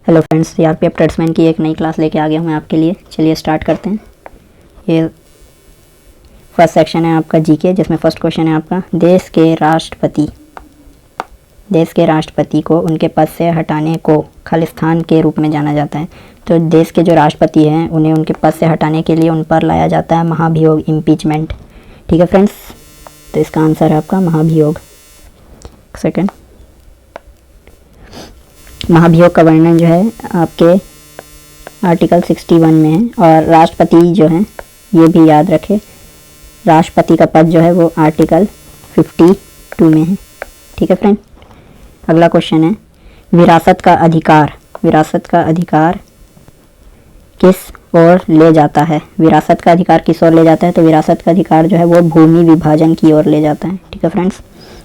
Hello friends, CRPF tradesman की एक नई क्लास लेके आ गया हूँ मैं आपके लिए। चलिए स्टार्ट करते हैं। ये फर्स्ट सेक्शन है आपका जीके, जिसमें फर्स्ट क्वेश्चन है आपका देश के राष्ट्रपति को उनके पद से हटाने को खालिस्तान के रूप में जाना जाता है। तो देश के जो राष्ट्रपति हैं उन्हें उनके पद से हटाने के लिए उन पर लाया जाता है महाभियोग, इम्पीचमेंट। ठीक है फ्रेंड्स, तो इसका आंसर है आपका महाभियोग। सेकंड, महाभियोग का वर्णन जो है आपके आर्टिकल 61 में है। और राष्ट्रपति जो है ये भी याद रखें, राष्ट्रपति का पद जो है वो आर्टिकल 52 में है। ठीक है फ्रेंड, अगला क्वेश्चन है विरासत का अधिकार किस ओर ले जाता है। विरासत का अधिकार किस ओर ले जाता है? तो विरासत का अधिकार जो है वो भूमि विभाजन की ओर ले जाता है। ठीक है फ्रेंड्स,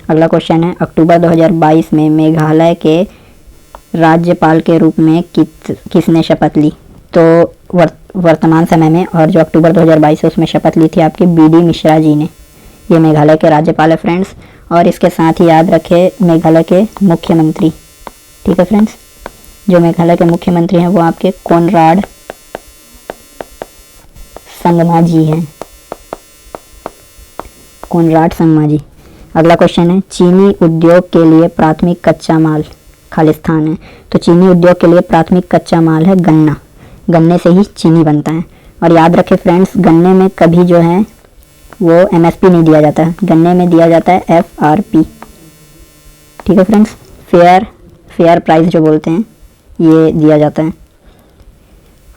अगला क्वेश्चन है अक्टूबर 2022 में मेघालय के राज्यपाल के रूप में किसने शपथ ली। तो वर्तमान समय में और जो अक्टूबर 2022 है उसमें शपथ ली थी आपके बीडी मिश्रा जी ने। ये मेघालय के राज्यपाल है फ्रेंड्स। और इसके साथ ही याद रखें मेघालय के मुख्यमंत्री। ठीक है फ्रेंड्स, जो मेघालय के मुख्यमंत्री हैं वो आपके कोनराड संगमा जी हैं। कोनराड संगमा जी। अगला क्वेश्चन है चीनी उद्योग के लिए प्राथमिक कच्चा माल खालिस्तान है। तो चीनी उद्योग के लिए प्राथमिक कच्चा माल है गन्ना। गन्ने से ही चीनी बनता है। और याद रखें फ्रेंड्स, गन्ने में कभी जो है वो एमएसपी नहीं दिया जाता है, गन्ने में दिया जाता है एफआरपी। ठीक है फ्रेंड्स, फेयर प्राइस जो बोलते हैं ये दिया जाता है।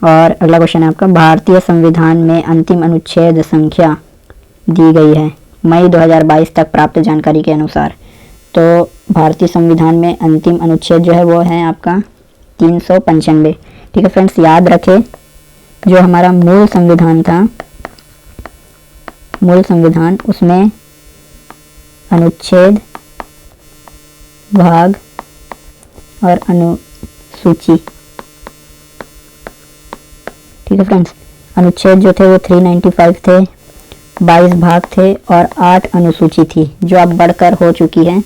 और अगला क्वेश्चन है आपका भारतीय संविधान में अंतिम अनुच्छेद संख्या दी गई है मई 2022 तक प्राप्त जानकारी के अनुसार। तो भारतीय संविधान में अंतिम अनुच्छेद जो है वो है आपका 395। ठीक है फ्रेंड्स, याद रखें जो हमारा मूल संविधान उसमें अनुच्छेद, भाग और अनुसूची। ठीक है फ्रेंड्स, अनुच्छेद जो थे वो 395 थे, 22 भाग थे और 8 अनुसूची थी, जो अब बढ़कर हो चुकी है।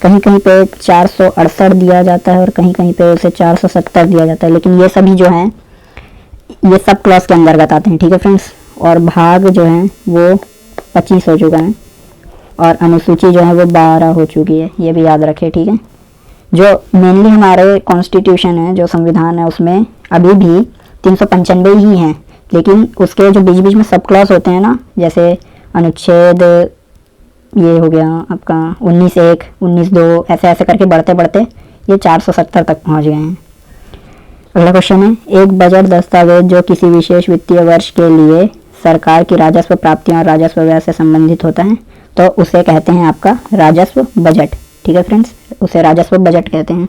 कहीं कहीं पे 468 दिया जाता है और कहीं कहीं पे उसे 470 दिया जाता है, लेकिन ये सभी जो हैं ये सब क्लॉज के अंतर्गत आते हैं। ठीक है फ्रेंड्स, और भाग जो हैं वो 25 हो चुका है और अनुसूची जो है वो 12 हो चुकी है, ये भी याद रखें। ठीक है, जो मेनली हमारे कॉन्स्टिट्यूशन है, जो संविधान है, उसमें अभी भी 395 ही हैं, लेकिन उसके जो बीच बीच में सब क्लॉज होते हैं ना, जैसे अनुच्छेद ये हो गया आपका 19(1), 19(2), ऐसे ऐसे करके बढ़ते बढ़ते ये 470 तक पहुंच गए हैं। अगला क्वेश्चन है एक बजट दस्तावेज जो किसी विशेष वित्तीय वर्ष के लिए सरकार की राजस्व प्राप्तियों और राजस्व व्यय से संबंधित होता है, तो उसे कहते हैं आपका राजस्व बजट। ठीक है फ्रेंड्स, उसे राजस्व बजट कहते हैं।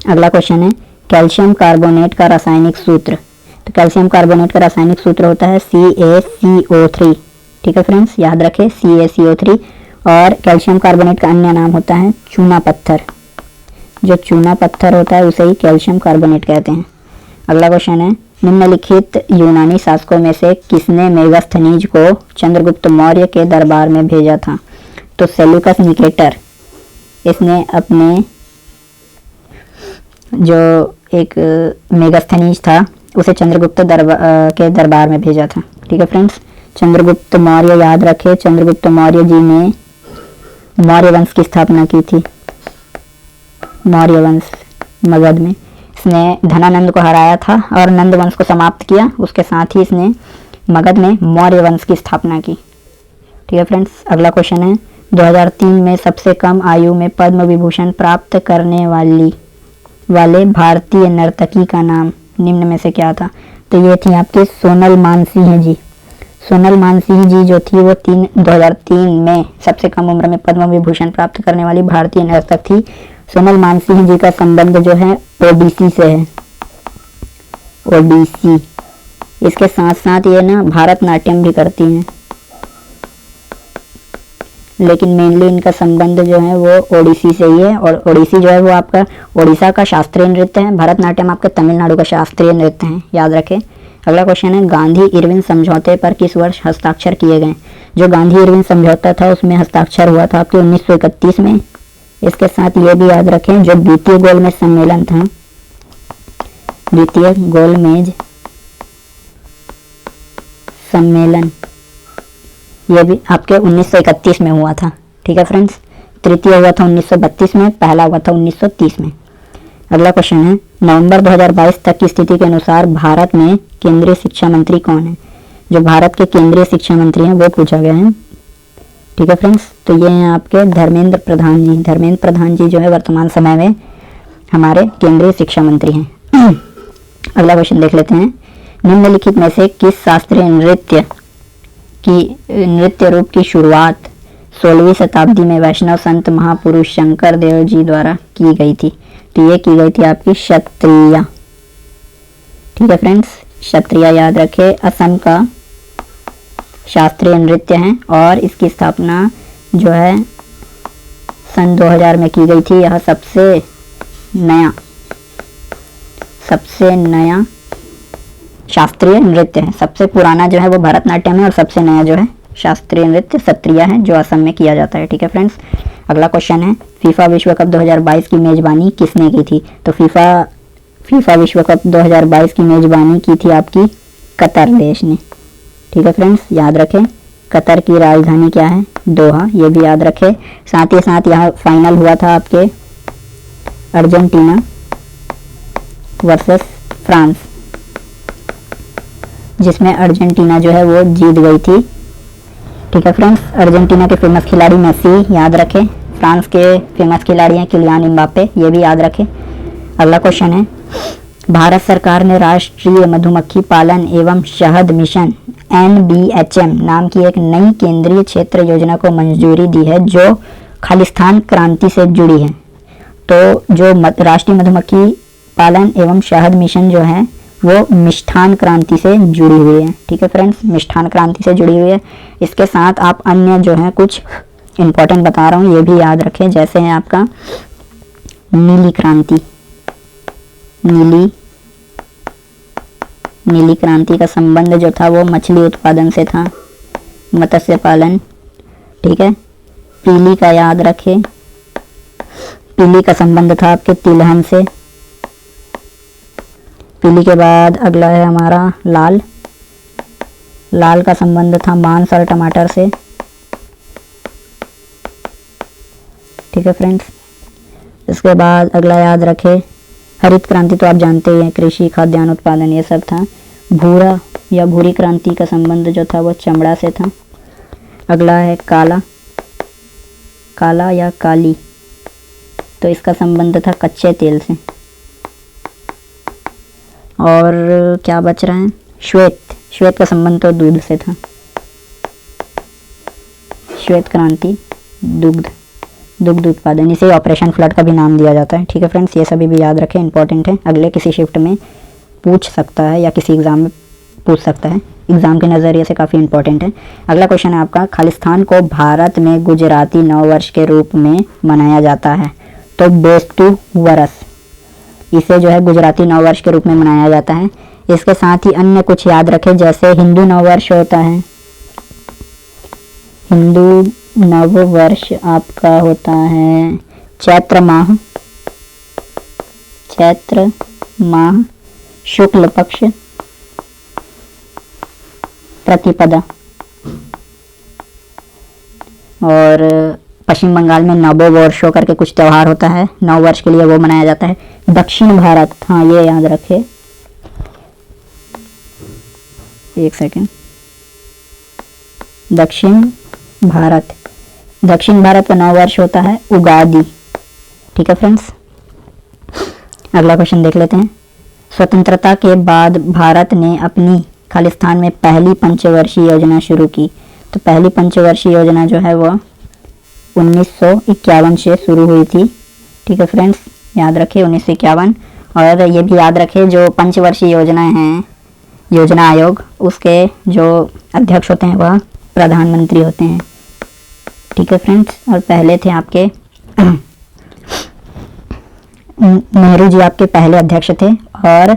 अगला क्वेश्चन है कैल्शियम कार्बोनेट का रासायनिक सूत्र। तो कैल्शियम कार्बोनेट का रासायनिक सूत्र होता है CaCO3। ठीक है फ्रेंड्स, याद रखें CaCO3। और कैल्शियम कार्बोनेट का अन्य नाम होता है चूना पत्थर। जो चूना पत्थर होता है उसे ही कैल्शियम कार्बोनेट कहते हैं। अगला क्वेश्चन है निम्नलिखित यूनानी शासकों में से किसने मेगास्थनीज को चंद्रगुप्त मौर्य के दरबार में भेजा था। तो सेल्यूकस निकेटर, इसने अपने जो एक मेगास्थनीज था उसे चंद्रगुप्त के दरबार में भेजा था। ठीक है फ्रेंड्स, चंद्रगुप्त मौर्य याद रखे, चंद्रगुप्त मौर्य जी ने मौर्य वंश की स्थापना की थी। मौर्य वंश मगध में इसने धनानंद को हराया था और नंद वंश को समाप्त किया। उसके साथ ही इसने मगध में मौर्य वंश की स्थापना की। ठीक है फ्रेंड्स, अगला क्वेश्चन है 2003 में सबसे कम आयु में पद्म विभूषण प्राप्त करने वाले भारतीय नर्तकी का नाम निम्न में से क्या था। तो ये थी आपकी सोनल मानसिंह जी। सोनल मानसिंह जी जो थी वो 2003 में सबसे कम उम्र में पद्म विभूषण प्राप्त करने वाली भारतीय नर्तक थी। सोनल मानसिंह जी का संबंध जो है ओडिसी से है, ओडिसी। इसके साथ साथ ये ना भारतनाट्यम भी करती हैं, लेकिन मेनली इनका संबंध जो है वो ओडिसी से ही है। और ओडिसी जो है वो आपका ओडिशा का शास्त्रीय नृत्य है, भरतनाट्यम आपके तमिलनाडु का शास्त्रीय नृत्य है, याद रखें। अगला क्वेश्चन है गांधी इरविन समझौते पर किस वर्ष हस्ताक्षर किए गए। जो गांधी इरविन समझौता था उसमें हस्ताक्षर हुआ था आपके 1931 में। इसके साथ ये भी याद रखें जो द्वितीय गोलमेज सम्मेलन था द्वितीय गोलमेज सम्मेलन, ये भी आपके 1931 में हुआ था। ठीक है फ्रेंड्स। तृतीय हुआ था 1932 में, पहला हुआ था 1930 में। अगला क्वेश्चन है, नवंबर 2022 तक की स्थिति के अनुसार भारत में केंद्रीय शिक्षा मंत्री कौन है? जो भारत के केंद्रीय शिक्षा मंत्री हैं वो पूछा गया है। ठीक है फ्रेंड्स। तो ये हैं आपके धर्मेंद्र प्रधान जी। धर्मेंद्र प्रधान जी जो है वर्तमान समय में हमारे केंद्रीय शिक्षा मंत्री हैं। अगला क्वेश्चन देख लेते हैं, निम्नलिखित में से किस शास्त्रीय नृत्य रूप की शुरुआत 16वीं शताब्दी में वैष्णव संत महापुरुष शंकर देव जी द्वारा की गई थी? तो ये की गई थी आपकी क्षत्रिया। ठीक है फ्रेंड्स, क्षत्रिया याद रखे, असम का शास्त्रीय नृत्य है और इसकी स्थापना जो है सन 2000 में की गई थी। यह सबसे नया शास्त्रीय नृत्य है। सबसे पुराना जो है वो भरतनाट्यम है और सबसे नया जो है शास्त्रीय नृत्य सत्रिया है जो असम में किया जाता है। ठीक है फ्रेंड्स। अगला क्वेश्चन है, फीफा विश्व कप 2022 की मेजबानी किसने की थी? तो फीफा विश्व कप 2022 की मेजबानी की थी आपकी कतर देश ने। ठीक है फ्रेंड्स, याद रखें कतर की राजधानी क्या है? दोहा, ये भी याद रखें। साथ ही साथ यहाँ फाइनल हुआ था आपके अर्जेंटीना वर्सेस फ्रांस, जिसमें अर्जेंटीना जो है वो जीत गई थी। ठीक है फ्रेंड्स। अर्जेंटीना के फेमस खिलाड़ी मेसी, याद रखें। फ्रांस के फेमस खिलाड़ी हैं किलियान एम्बापे, ये भी याद रखें। अगला क्वेश्चन है, भारत सरकार ने राष्ट्रीय मधुमक्खी पालन एवं शहद मिशन NBHM नाम की एक नई केंद्रीय क्षेत्र योजना को मंजूरी दी है जो खालिस्तान क्रांति से जुड़ी है। तो जो राष्ट्रीय मधुमक्खी पालन एवं शहद मिशन जो है वो मिष्ठान क्रांति से जुड़ी हुई है। ठीक है फ्रेंड्स, मिष्ठान क्रांति से जुड़ी हुई है। इसके साथ आप अन्य जो है कुछ इंपॉर्टेंट बता रहा हूँ, ये भी याद रखें। जैसे है आपका नीली क्रांति, नीली क्रांति का संबंध जो था वो मछली उत्पादन से था, मत्स्य पालन। ठीक है। पीली का याद रखें, पीली का संबंध था आपके तिलहन से। पीली के बाद अगला है हमारा लाल, लाल का संबंध था मांस और टमाटर से। ठीक है फ्रेंड्स। इसके बाद अगला याद रखें हरित क्रांति, तो आप जानते ही हैं कृषि खाद्यान्न उत्पादन ये सब था। भूरा या भूरी क्रांति का संबंध जो था वो चमड़ा से था। अगला है काला, काला या काली, तो इसका संबंध था कच्चे तेल से। और क्या बच रहा है? श्वेत, श्वेत का संबंध तो दूध से था। श्वेत क्रांति दुग्ध उत्पादन, इसे ऑपरेशन फ्लड का भी नाम दिया जाता है। ठीक है फ्रेंड्स, ये सभी भी याद रखें, इंपॉर्टेंट है। अगले किसी शिफ्ट में पूछ सकता है या किसी एग्जाम में पूछ सकता है, एग्जाम के नज़रिए से काफ़ी इंपॉर्टेंट है। अगला क्वेश्चन है आपका, खालिस्तान को भारत में गुजराती नववर्ष के रूप में मनाया जाता है। तो बेस्तु वरस, इसे जो है गुजराती नववर्ष के रूप में मनाया जाता है। इसके साथ ही अन्य कुछ याद रखें, जैसे हिंदू नववर्ष होता है, हिंदू नववर्ष आपका होता है चैत्र माह शुक्ल पक्ष प्रतिपदा। और पश्चिम बंगाल में नववर्षों करके कुछ त्यौहार होता है, नववर्ष के लिए वो मनाया जाता है। दक्षिण भारत, हाँ ये याद रखें, एक सेकेंड, दक्षिण भारत का नववर्ष होता है उगादी। ठीक है फ्रेंड्स। अगला क्वेश्चन देख लेते हैं, स्वतंत्रता के बाद भारत ने अपनी खालिस्तान में पहली पंचवर्षीय योजना शुरू की। तो पहली पंचवर्षीय योजना जो है वो 1951 से शुरू हुई थी। ठीक है फ्रेंड्स, याद रखें 1951। और ये भी याद रखें जो पंचवर्षीय योजनाएं हैं, योजना आयोग, उसके जो अध्यक्ष होते हैं वह प्रधानमंत्री होते हैं। ठीक है फ्रेंड्स। और पहले थे आपके नेहरू जी आपके पहले अध्यक्ष थे और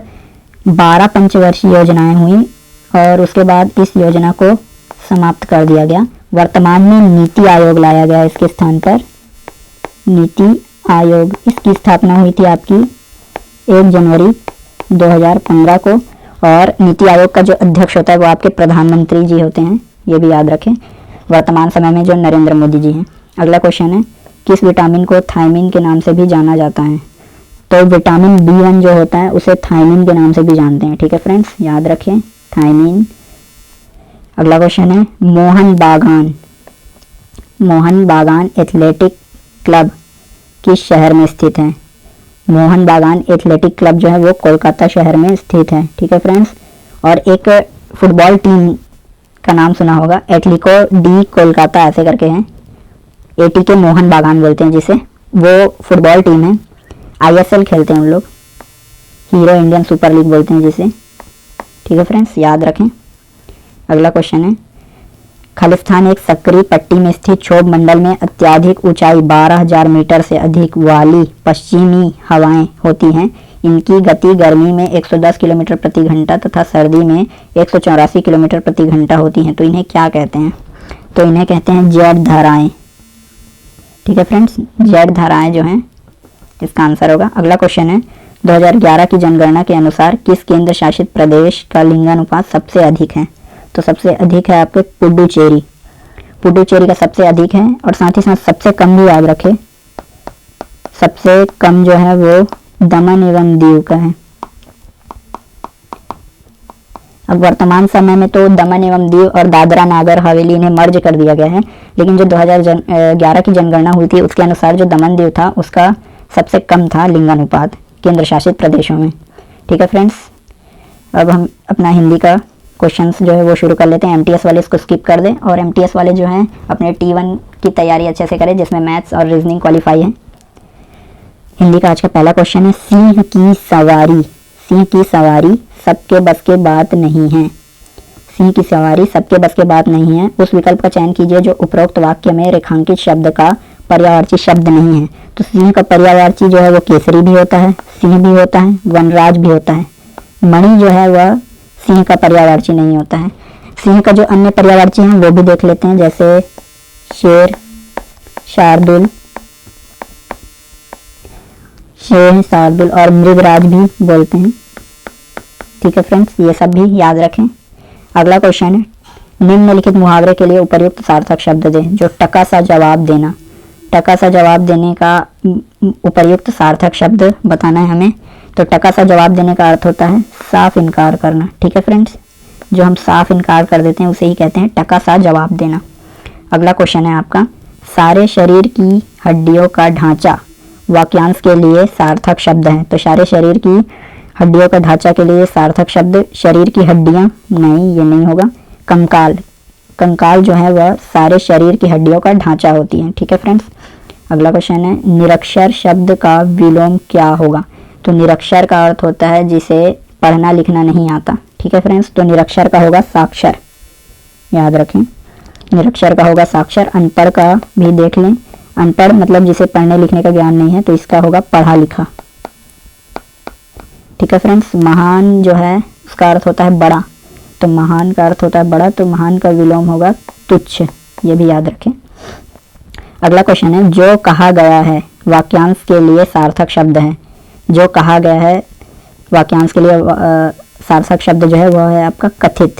12 पंचवर्षीय योजनाएं हुई और उसके बाद इस योजना को समाप्त कर दिया गया। वर्तमान में नीति आयोग लाया गया इसके स्थान पर, नीति आयोग। इसकी स्थापना हुई थी आपकी 1 जनवरी 2015 को। और नीति आयोग का जो अध्यक्ष होता है वो आपके प्रधानमंत्री जी होते हैं, ये भी याद रखें। वर्तमान समय में जो नरेंद्र मोदी जी हैं। अगला क्वेश्चन है, किस विटामिन को थायमिन के नाम से भी जाना जाता है? तो विटामिन B1 जो होता है उसे थायमिन के नाम से भी जानते हैं। ठीक है फ्रेंड्स, याद रखें थायमिन। अगला क्वेश्चन है, मोहन बागान एथलेटिक क्लब किस शहर में स्थित है? मोहन बागान एथलेटिक क्लब जो है वो कोलकाता शहर में स्थित है। ठीक है फ्रेंड्स। और एक फुटबॉल टीम का नाम सुना होगा, एटलिको डी कोलकाता ऐसे करके हैं, ATK मोहन बागान बोलते हैं जिसे, वो फुटबॉल टीम है। ISL खेलते हैं उन लोग, हीरो इंडियन सुपर लीग बोलते हैं जिसे। ठीक है फ्रेंड्स, याद रखें। अगला क्वेश्चन है, खालिस्तान एक सक्रिय पट्टी में स्थित क्षोभ मंडल में अत्यधिक ऊंचाई 12,000 मीटर से अधिक वाली पश्चिमी हवाएं होती हैं। इनकी गति गर्मी में 110 किलोमीटर प्रति घंटा तथा सर्दी में 184 किलोमीटर प्रति घंटा होती हैं। तो इन्हें क्या कहते हैं? तो इन्हें कहते हैं जेट धाराएं। ठीक है फ्रेंड्स, जेट धाराएं जो हैं इसका आंसर होगा। अगला क्वेश्चन है, 2011 की जनगणना के अनुसार किस केंद्र शासित प्रदेश का लिंगानुपात सबसे अधिक है? तो सबसे अधिक है आपके पुडुचेरी का सबसे अधिक है। और साथ ही साथ सबसे कम भी याद रखें, सबसे कम जो है वो दमन एवं दीव का है। अब वर्तमान समय में तो दमन एवं दीव और दादरा नागर हवेली इन्हें मर्ज कर दिया गया है, लेकिन जो 2011 की जनगणना हुई थी उसके अनुसार जो दमन दीव था उसका सबसे कम था लिंगानुपात केंद्र शासित प्रदेशों में। ठीक है फ्रेंड्स, अब हम अपना हिंदी का क्वेश्चंस जो है वो शुरू कर लेते हैं। MTS वाले इसको स्किप कर दें और MTS वाले जो हैं अपने T1 की तैयारी अच्छे से करें जिसमें मैथ्स और रीजनिंग क्वालिफाई है। हिंदी का आज का पहला क्वेश्चन है, सिंह की सवारी सबके बस के बात नहीं है। सिंह की सवारी सबके बस के बात नहीं है, उस विकल्प का चयन कीजिए जो उपरोक्त वाक्य में रेखांकित शब्द का पर्यायवाची शब्द नहीं है। तो सिंह का पर्यायवाची जो है वो केसरी भी होता है, सिंह भी होता है, वनराज भी होता है। मणि जो है वह सिंह का पर्यायवाची नहीं होता है। सिंह का जो अन्य पर्यायवाची हैं वो भी देख लेते हैं, जैसे शेर, शार्दुल और मृगराज भी बोलते हैं। ठीक है फ्रेंड्स, ये सब भी याद रखें। अगला क्वेश्चन है, निम्नलिखित मुहावरे के लिए उपर्युक्त सार्थक शब्द दें। जो टका सा जवाब देना, टका सा जवाब देने का उपर्युक्त सार्थक शब्द बताना है हमें। तो टका सा जवाब देने का अर्थ होता है साफ इनकार करना। ठीक है फ्रेंड्स, जो हम साफ इनकार कर देते हैं उसे ही कहते हैं टका सा जवाब देना। अगला क्वेश्चन है आपका, सारे शरीर की हड्डियों का ढांचा वाक्यांश के लिए सार्थक शब्द है। तो सारे शरीर की हड्डियों का ढांचा के लिए सार्थक शब्द शरीर की हड्डियां, नहीं ये नहीं होगा। कंकाल जो है वह सारे शरीर की हड्डियों का ढांचा होती है। ठीक है फ्रेंड्स, अगला क्वेश्चन है, निरक्षर शब्द का विलोम क्या होगा? तो निरक्षर का अर्थ होता है जिसे पढ़ना लिखना नहीं आता। ठीक है फ्रेंड्स, तो निरक्षर का होगा साक्षर, याद रखें निरक्षर का होगा साक्षर। अनपढ़ का भी देख लें, अनपढ़ मतलब जिसे पढ़ने लिखने का ज्ञान नहीं है, तो इसका होगा पढ़ा लिखा। ठीक है फ्रेंड्स, महान जो है उसका अर्थ होता है बड़ा, तो महान का अर्थ होता है बड़ा, तो महान का विलोम होगा तुच्छ, ये भी याद रखें। अगला क्वेश्चन है, जो कहा गया है वाक्यांश के लिए सार्थक शब्द है। जो कहा गया है वाक्यांश के लिए सार्थक शब्द जो है वह है आपका कथित,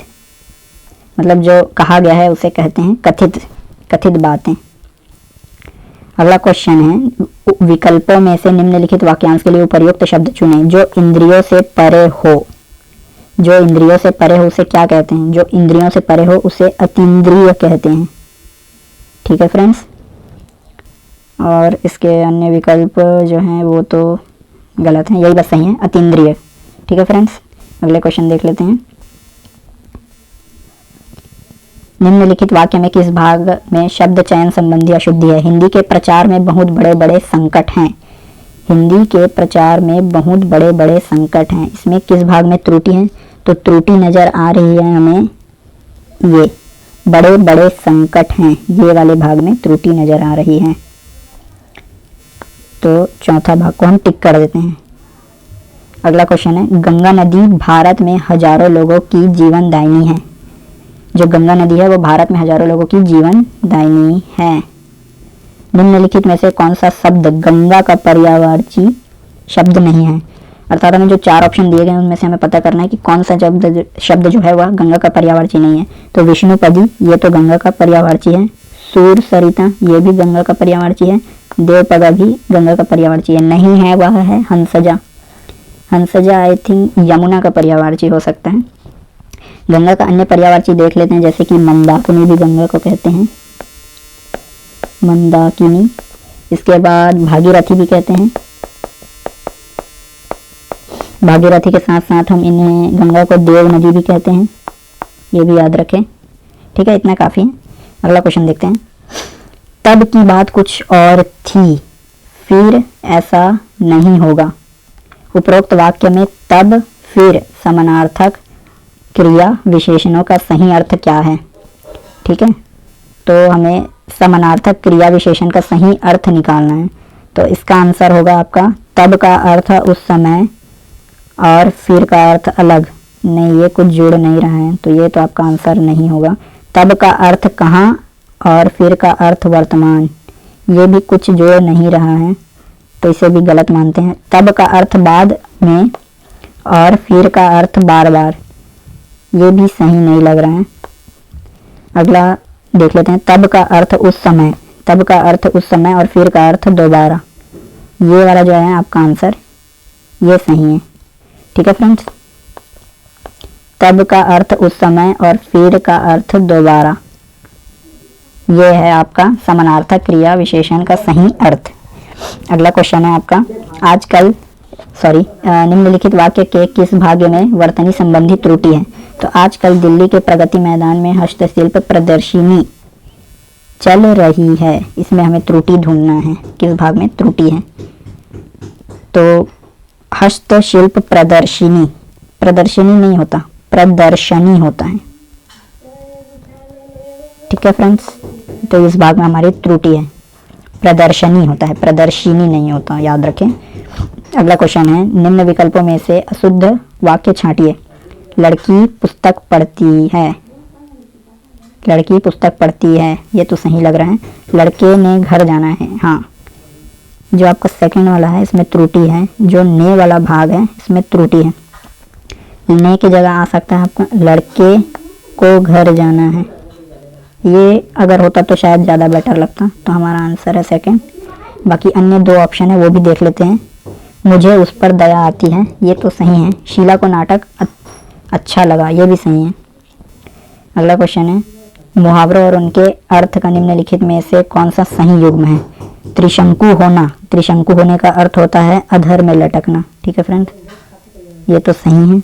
मतलब जो कहा गया है उसे कहते हैं कथित बातें। अगला क्वेश्चन है, विकल्पों में से निम्नलिखित वाक्यांश के लिए उपर्युक्त शब्द चुनें। जो इंद्रियों से परे हो, जो इंद्रियों से परे हो उसे क्या कहते हैं? जो इंद्रियों से परे हो उसे अतीन्द्रिय कहते हैं। ठीक है फ्रेंड्स, और इसके अन्य विकल्प जो हैं वो तो गलत हैं, यही बस सही है, अतीन्द्रिय। ठीक है फ्रेंड्स, अगले क्वेश्चन देख लेते हैं। निम्नलिखित वाक्य में किस भाग में शब्द चयन संबंधी अशुद्धि है? हिंदी के प्रचार में बहुत बड़े बड़े संकट हैं। हिंदी के प्रचार में बहुत बड़े बड़े संकट हैं, इसमें किस भाग में त्रुटि है? तो त्रुटि नजर आ रही है हमें, ये बड़े बड़े संकट हैं, ये वाले भाग में त्रुटि नजर आ रही है। तो चौथा भाग को हम टिक कर देते हैं। अगला क्वेश्चन है, गंगा नदी भारत में हजारों लोगों की जीवन दायिनी है। जो गंगा नदी है वो भारत में हजारों लोगों की जीवन दायिनी है। निम्नलिखित में से कौन सा शब्द गंगा का पर्यायवाची शब्द नहीं है? अर्थात हमें जो 4 ऑप्शन दिए गए हैं उनमें से हमें पता करना है कि कौन सा शब्द जो है वह गंगा का पर्यायवाची नहीं है। तो विष्णुपदी ये तो गंगा का पर्यायवाची है, सूर सरिता ये भी गंगा का पर्यायवाची है, देवपदा भी गंगा का पर्यायवाची है। नहीं है वह है हंसजा। हंसजा आई थिंक यमुना का पर्यायवाची हो सकता है। गंगा का अन्य पर्यायवाची देख लेते हैं, जैसे कि मंदाकिनी भी गंगा को कहते हैं, मंदाकिनी। इसके बाद भागीरथी भी कहते हैं। भागीरथी के साथ साथ हम इन्हें गंगा को देव नदी भी कहते हैं, ये भी याद रखें। ठीक है, इतना काफ़ी है। अगला क्वेश्चन देखते हैं। तब की बात कुछ और थी, फिर ऐसा नहीं होगा। उपरोक्त वाक्य में तब फिर समानार्थक क्रिया विशेषणों का सही अर्थ क्या है? ठीक है, तो हमें समानार्थक क्रिया विशेषण का सही अर्थ निकालना है। तो इसका आंसर होगा आपका तब का अर्थ उस समय और फिर का अर्थ अलग। नहीं, ये कुछ जुड़ नहीं रहा है, तो ये तो आपका आंसर नहीं होगा। तब का अर्थ कहाँ और फिर का अर्थ वर्तमान, ये भी कुछ जुड़ नहीं रहा है, तो इसे भी गलत मानते हैं। तब का अर्थ बाद में और फिर का अर्थ बार बार, ये भी सही नहीं लग रहा है। अगला देख लेते हैं। तब का अर्थ उस समय, तब का अर्थ उस समय और फिर का अर्थ दोबारा, ये वाला जो है आपका आंसर ये सही है। ठीक है फ्रेंड्स, तब का अर्थ उस समय और फिर का अर्थ दोबारा, ये है आपका समानार्थक क्रिया विशेषण का सही अर्थ। अगला क्वेश्चन है आपका आजकल निम्नलिखित वाक्य के किस भाग में वर्तनी संबंधी त्रुटि है? तो आजकल दिल्ली के प्रगति मैदान में हस्तशिल्प प्रदर्शनी चल रही है, इसमें हमें त्रुटि ढूंढना है, किस भाग में त्रुटि है। तो हस्तशिल्प प्रदर्शनी, प्रदर्शनी नहीं होता, प्रदर्शनी होता है। ठीक है फ्रेंड्स, तो इस भाग में हमारी त्रुटि है, प्रदर्शनी होता है, प्रदर्शनी नहीं होता, याद रखें। अगला क्वेश्चन है निम्न विकल्पों में से अशुद्ध वाक्य छांटिए। लड़की पुस्तक पढ़ती है, लड़की पुस्तक पढ़ती है, ये तो सही लग रहा है। लड़के ने घर जाना है, हाँ, जो आपका सेकंड वाला है इसमें त्रुटि है। जो ने वाला भाग है इसमें त्रुटि है। ने की जगह आ सकता है आपका लड़के को घर जाना है, ये अगर होता तो शायद ज़्यादा बेटर लगता। तो हमारा आंसर है सेकंड। बाकी अन्य 2 ऑप्शन है वो भी देख लेते हैं। मुझे उस पर दया आती है, ये तो सही है। शीला को नाटक अच्छा लगा, ये भी सही है। अगला क्वेश्चन है मुहावरों और उनके अर्थ का निम्नलिखित में से कौन सा सही युग्म है? त्रिशंकु होना, त्रिशंकु होने का अर्थ होता है अधर में लटकना। ठीक है फ्रेंड, ये तो सही है।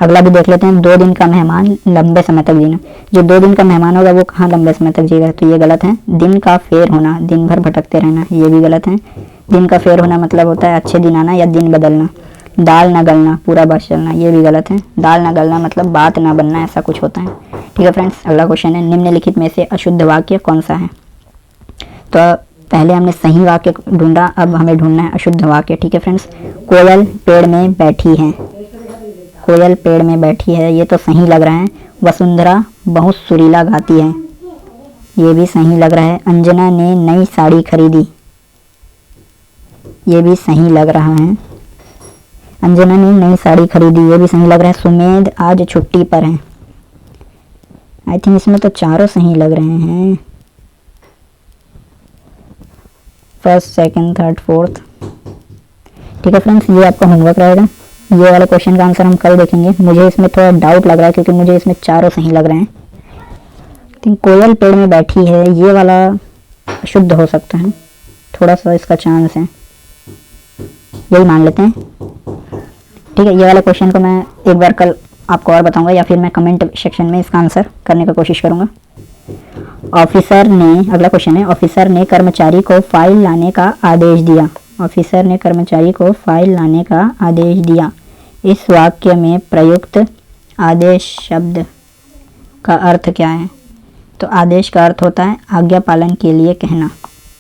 अगला भी देख लेते हैं। 2 दिन का मेहमान लंबे समय तक जीना, जो 2 दिन का मेहमान होगा वो कहाँ लंबे समय तक जीएगा, तो ये गलत है। दिन का फेर होना, दिन भर भटकते रहना, ये भी गलत है। दिन का फेर होना मतलब होता है अच्छे दिन आना या दिन बदलना। दाल ना गलना, पूरा बस चलना, ये भी गलत है। दाल ना गलना मतलब बात ना बनना, ऐसा कुछ होता है। ठीक है फ्रेंड्स, अगला क्वेश्चन है निम्नलिखित में से अशुद्ध वाक्य कौन सा है? तो पहले हमने सही वाक्य ढूंढा, अब हमें ढूंढना है अशुद्ध वाक्य। ठीक है फ्रेंड्स, कोयल पेड़ में बैठी है, कोयल पेड़ में बैठी है, ये तो सही लग रहा है। वसुंधरा बहुत सुरीला गाती है, ये भी सही लग रहा है। अंजना ने नई साड़ी खरीदी, ये भी सही लग रहा है। अंजना ने नई साड़ी खरीदी, ये भी सही लग रहा है। सुमेध आज छुट्टी पर है, आई थिंक इसमें तो चारों सही लग रहे हैं, फर्स्ट, सेकंड, थर्ड, फोर्थ। ठीक है फ्रेंड्स, ये आपका होमवर्क रहेगा। ये वाले क्वेश्चन का आंसर हम कल देखेंगे। मुझे इसमें थोड़ा डाउट लग रहा है क्योंकि मुझे इसमें चारों सही लग रहे हैं। थिंक कोयल पेड़ में बैठी है, ये वाला शुद्ध हो सकता है, थोड़ा सा इसका चांस है, यही मान लेते हैं। ठीक है, ये वाले क्वेश्चन को मैं एक बार कल आपको और बताऊंगा या फिर मैं कमेंट सेक्शन में इसका आंसर करने का कोशिश करूंगा। ऑफिसर ने, अगला क्वेश्चन है, ऑफिसर ने कर्मचारी को फाइल लाने का आदेश दिया। ऑफिसर ने कर्मचारी को फाइल लाने का आदेश दिया। इस वाक्य में प्रयुक्त आदेश शब्द का अर्थ क्या है? तो आदेश का अर्थ होता है आज्ञा पालन के लिए कहना।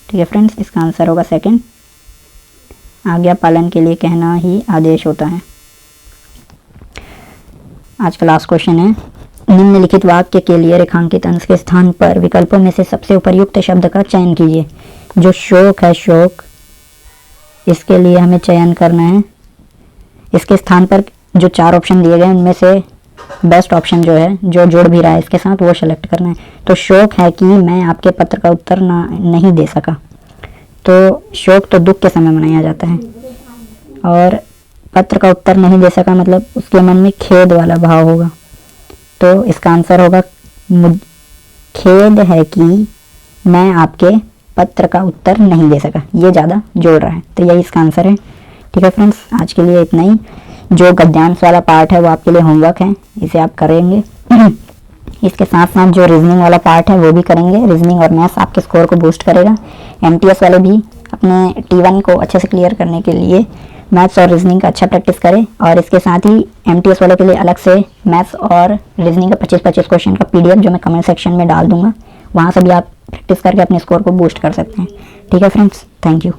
ठीक है फ्रेंड्स, इसका आंसर होगा सेकंड, आज्ञा पालन के लिए कहना ही आदेश होता है। आज का लास्ट क्वेश्चन है, निम्नलिखित वाक्य के लिए रेखांकित अंश के स्थान पर विकल्पों में से सबसे उपयुक्त शब्द का चयन कीजिए। जो शोक है, शोक, इसके लिए हमें चयन करना है इसके स्थान पर जो 4 ऑप्शन दिए गए उनमें से बेस्ट ऑप्शन जो है, जो जुड़ भी रहा है इसके साथ, वो सेलेक्ट करना है। तो शोक है कि मैं आपके पत्र का उत्तर नहीं दे सका। तो शोक तो दुख के समय मनाया जाता है, और पत्र का उत्तर नहीं दे सका मतलब उसके मन में खेद वाला भाव होगा। तो इसका आंसर होगा खेद है कि मैं आपके पत्र का उत्तर नहीं दे सका, ये ज़्यादा जोड़ रहा है। तो यही इसका आंसर है। ठीक है फ्रेंड्स, आज के लिए इतना ही। जो गद्यांश वाला पार्ट है वो आपके लिए होमवर्क है, इसे आप करेंगे। इसके साथ साथ जो रीजनिंग वाला पार्ट है वो भी करेंगे। रीजनिंग और मैथ्स आपके स्कोर को बूस्ट करेगा। एमटीएस वाले भी अपने T1 को अच्छे से क्लियर करने के लिए मैथ्स और रीजनिंग का अच्छा प्रैक्टिस करें, और इसके साथ ही एमटीएस वालों के लिए अलग से मैथ्स और रीजनिंग का 25-25 क्वेश्चन का PDF जो मैं कमेंट सेक्शन में डाल दूंगा, वहाँ से भी आप प्रैक्टिस करके अपने स्कोर को बूस्ट कर सकते हैं। ठीक है फ्रेंड्स, थैंक यू।